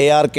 ARK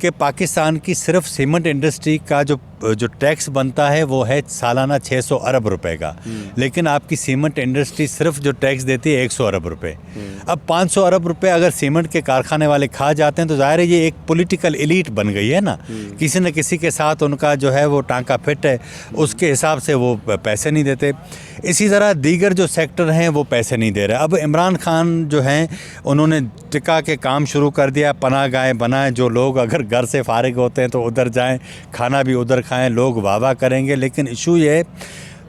کہ پاکستان کی صرف سیمنٹ انڈسٹری کا جو ٹیکس بنتا ہے وہ ہے سالانہ 600 ارب روپے کا، لیکن آپ کی سیمنٹ انڈسٹری صرف جو ٹیکس دیتی ہے 100 ارب روپے۔ اب 500 ارب روپے اگر سیمنٹ کے کارخانے والے کھا جاتے ہیں تو ظاہر ہے یہ ایک پولیٹیکل ایلیٹ بن گئی ہے نا، کسی نہ کسی کے ساتھ ان کا جو ہے وہ ٹانکا فٹ ہے، اس کے حساب سے وہ پیسے نہیں دیتے۔ اسی طرح دیگر جو سیکٹر ہیں وہ پیسے نہیں دے رہے۔ اب عمران خان جو ہیں انہوں نے ٹکا کے کام شروع کر دیا، پناہ گاہیں بنائیں، جو لوگ اگر گھر سے فارغ ہوتے ہیں تو ادھر جائیں، کھانا بھی ادھر کھائیں، لوگ واہ واہ کریں گے۔ لیکن ایشو یہ ہے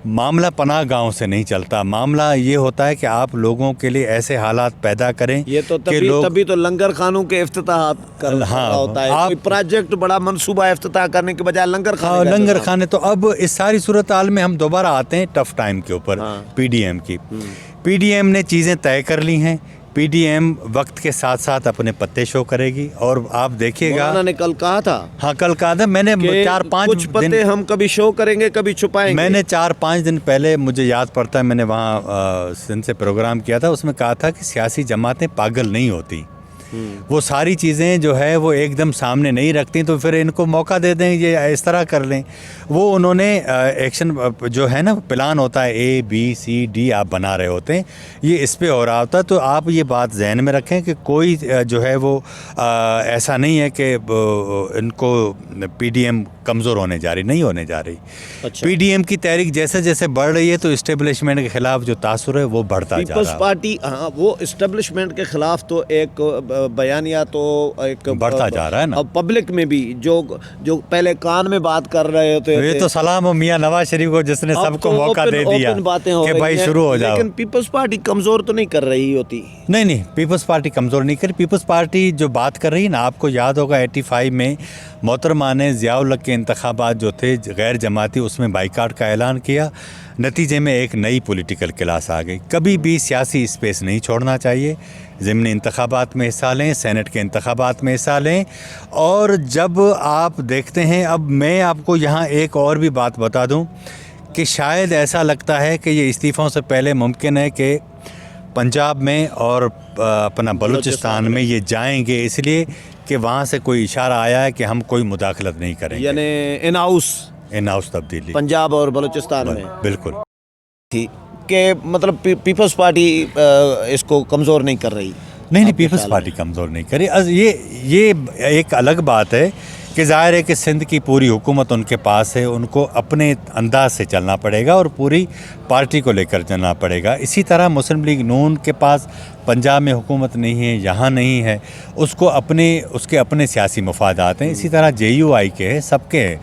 معاملہ پناہ گاہوں سے نہیں چلتا، معاملہ یہ ہوتا ہے کہ آپ لوگوں کے لیے ایسے حالات پیدا کریں یہ تو تبھی تو لنگر خانوں کے افتتاح ہوتا ہے، کوئی پروجیکٹ بڑا منصوبہ افتتاح کرنے کے بجائے لنگر خانے۔ تو اب اس ساری صورتحال میں ہم دوبارہ آتے ہیں ٹف ٹائم کے اوپر، پی ڈی ایم کی۔ پی ڈی ایم نے چیزیں طے کر لی ہیں، پی ڈی ایم وقت کے ساتھ ساتھ اپنے پتے شو کرے گی، اور آپ دیکھیے گا مولانا نے کل کہا تھا، ہاں کل کہا تھا، میں نے 4-5 کچھ پتے ہم کبھی شو کریں گے کبھی چھپائیں گے۔ میں نے 4-5 دن پہلے، مجھے یاد پڑتا ہے، میں نے وہاں سندھ سے پروگرام کیا تھا، اس میں کہا تھا کہ سیاسی جماعتیں پاگل نہیں ہوتی، وہ ساری چیزیں جو ہے وہ ایک دم سامنے نہیں رکھتی، تو پھر ان کو موقع دے دیں، یہ اس طرح کر لیں۔ وہ انہوں نے ایکشن جو ہے نا پلان ہوتا ہے ABCD آپ بنا رہے ہوتے ہیں، یہ اس پہ ہو رہا ہوتا ہے۔ تو آپ یہ بات ذہن میں رکھیں کہ کوئی جو ہے وہ ایسا نہیں ہے کہ ان کو پی ڈی ایم کمزور ہونے جا رہی، نہیں ہونے جا رہی۔ پی ڈی ایم کی تحریک جیسے جیسے بڑھ رہی ہے تو اسٹیبلشمنٹ کے خلاف جو تاثر ہے وہ بڑھتا جا رہا ہے۔ پیپلز پارٹی وہ اسٹیبلشمنٹ کے خلاف تو ایک بیانیہ تو ایک بڑھتا جا رہا ہے نا، پبلک میں بھی جو پہلے کان میں بات کر رہے ہوتے، یہ تو سلام و میاں نواز شریف کو جس نے سب کو موقع دے دیا کہ بھائی شروع ہو جاؤ۔ لیکن پیپلز پارٹی کمزور تو نہیں کر رہی ہوتی۔ نہیں، پیپلز پارٹی کمزور نہیں کری۔ پیپلز پارٹی جو بات کر رہی ہے نا، آپ کو یاد ہوگا 85 میں محترمہ نے ضیاء الحق کے انتخابات جو تھے غیر جماعتی، اس میں بائیکاٹ کا اعلان کیا، نتیجے میں ایک نئی پولیٹیکل کلاس آ گئی۔ کبھی بھی سیاسی اسپیس نہیں چھوڑنا چاہیے، ضمنی انتخابات میں حصہ لیں، سینٹ کے انتخابات میں حصہ لیں۔ اور جب آپ دیکھتے ہیں، اب میں آپ کو یہاں ایک اور بھی بات بتا دوں کہ شاید ایسا لگتا ہے کہ یہ استعفوں سے پہلے ممکن ہے کہ پنجاب میں اور اپنا بلوچستان میں یہ جائیں گے، اس لیے کہ وہاں سے کوئی اشارہ آیا ہے کہ ہم کوئی مداخلت نہیں کریں گے، یعنی ان ہاؤس تبدیلی پنجاب اور بلوچستان میں بالکل تھی کہ مطلب پیپلز پارٹی اس کو کمزور نہیں کر رہی۔ نہیں، پیپلز پارٹی کمزور نہیں کری۔ یہ ایک الگ بات ہے کہ ظاہر ہے کہ سندھ کی پوری حکومت ان کے پاس ہے، ان کو اپنے انداز سے چلنا پڑے گا اور پوری پارٹی کو لے کر چلنا پڑے گا۔ اسی طرح مسلم لیگ نون کے پاس پنجاب میں حکومت نہیں ہے، یہاں نہیں ہے، اس کے اپنے سیاسی مفادات ہیں، اسی طرح JUI کے ہیں، سب کے ہیں۔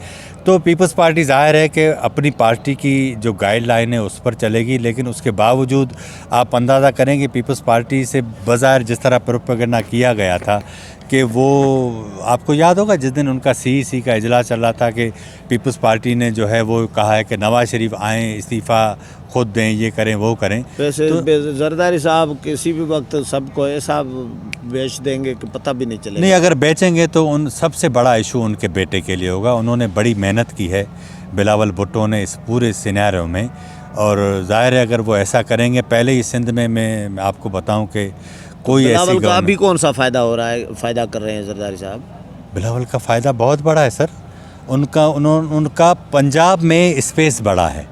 تو پیپلز پارٹی ظاہر ہے کہ اپنی پارٹی کی جو گائیڈ لائن ہے اس پر چلے گی، لیکن اس کے باوجود آپ اندازہ کریں کہ پیپلز پارٹی سے بظاہر جس طرح پروپیگنڈا کیا گیا تھا کہ وہ آپ کو یاد ہوگا جس دن ان کا CEC کا اجلاس چل رہا تھا کہ پیپلز پارٹی نے جو ہے وہ کہا ہے کہ نواز شریف آئیں، استعفیٰ خود دیں، یہ کریں وہ کریں۔ ویسے زرداری صاحب کسی بھی وقت سب کو ایسا بیچ دیں گے کہ پتہ بھی نہیں چلے گا۔ نہیں، اگر بیچیں گے تو ان سب سے بڑا ایشو ان کے بیٹے کے لیے ہوگا۔ انہوں نے بڑی محنت کی ہے بلاول بھٹو نے اس پورے سینیریو میں، اور ظاہر ہے اگر وہ ایسا کریں گے، پہلے ہی سندھ میں آپ کو بتاؤں کہ کوئی ایسی بلاول کا ابھی کون سا فائدہ ہو رہا ہے، فائدہ کر رہے ہیں زرداری صاحب؟ بلاول کا فائدہ بہت بڑا ہے سر، ان کا پنجاب میں اسپیس بڑا ہے۔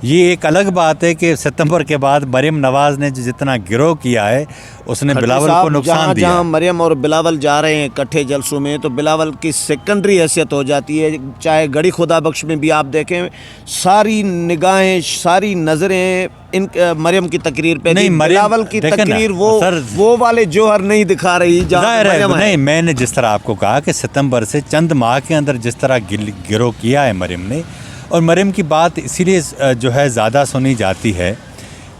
یہ ایک الگ بات ہے کہ ستمبر کے بعد مریم نواز نے جتنا گروہ کیا ہے اس نے بلاول کو نقصان دیا۔ جہاں مریم اور بلاول جا رہے ہیں اکٹھے جلسوں میں تو بلاول کی سیکنڈری حیثیت ہو جاتی ہے، چاہے گڑی خدا بخش میں بھی آپ دیکھیں ساری نگاہیں ساری نظریں ان مریم کی تقریر پہ نہیں، بلاول کی تقریر وہ والے جوہر نہیں دکھا رہی جہاں مریم ہے۔ نہیں، میں نے جس طرح آپ کو کہا کہ ستمبر سے چند ماہ کے اندر جس طرح گروہ کیا ہے مریم نے، اور مریم کی بات اسی لیے جو ہے زیادہ سنی جاتی ہے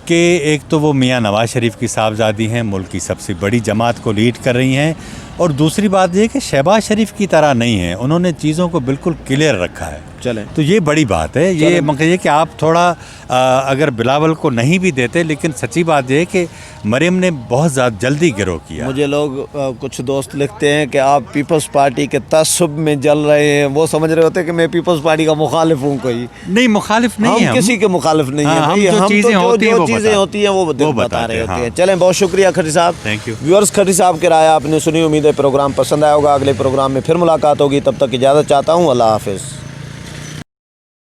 کہ ایک تو وہ میاں نواز شریف کی صاحبزادی ہیں، ملک کی سب سے بڑی جماعت کو لیڈ کر رہی ہیں، اور دوسری بات یہ کہ شہباز شریف کی طرح نہیں ہیں، انہوں نے چیزوں کو بالکل کلیئر رکھا ہے۔ چلیں تو یہ بڑی بات ہے. یہ مطلب یہ کہ آپ تھوڑا اگر بلاول کو نہیں بھی دیتے, لیکن سچی بات یہ ہے کہ مریم نے بہت زیادہ جلدی گرو کیا. مجھے لوگ کچھ دوست لکھتے ہیں کہ آپ پیپلز پارٹی کے تعصب میں جل رہے ہیں, وہ سمجھ رہے ہوتے ہیں کہ میں پیپلز پارٹی کا مخالف ہوں. کوئی نہیں, مخالف نہیں ہم کسی کے مخالف نہیں ہیں. ہم جو چیزیں ہوتی ہیں وہ بتا رہے ہوتے ہیں. چلیں, بہت شکریہ کھٹری صاحب. Thank you. ویورز, کھٹری صاحب کی رائے آپ نے سنی, امید ہے پروگرام پسند آیا ہوگا. اگلے پروگرام میں پھر ملاقات ہوگی, تب تک اجازت چاہتا ہوں. اللہ حافظ.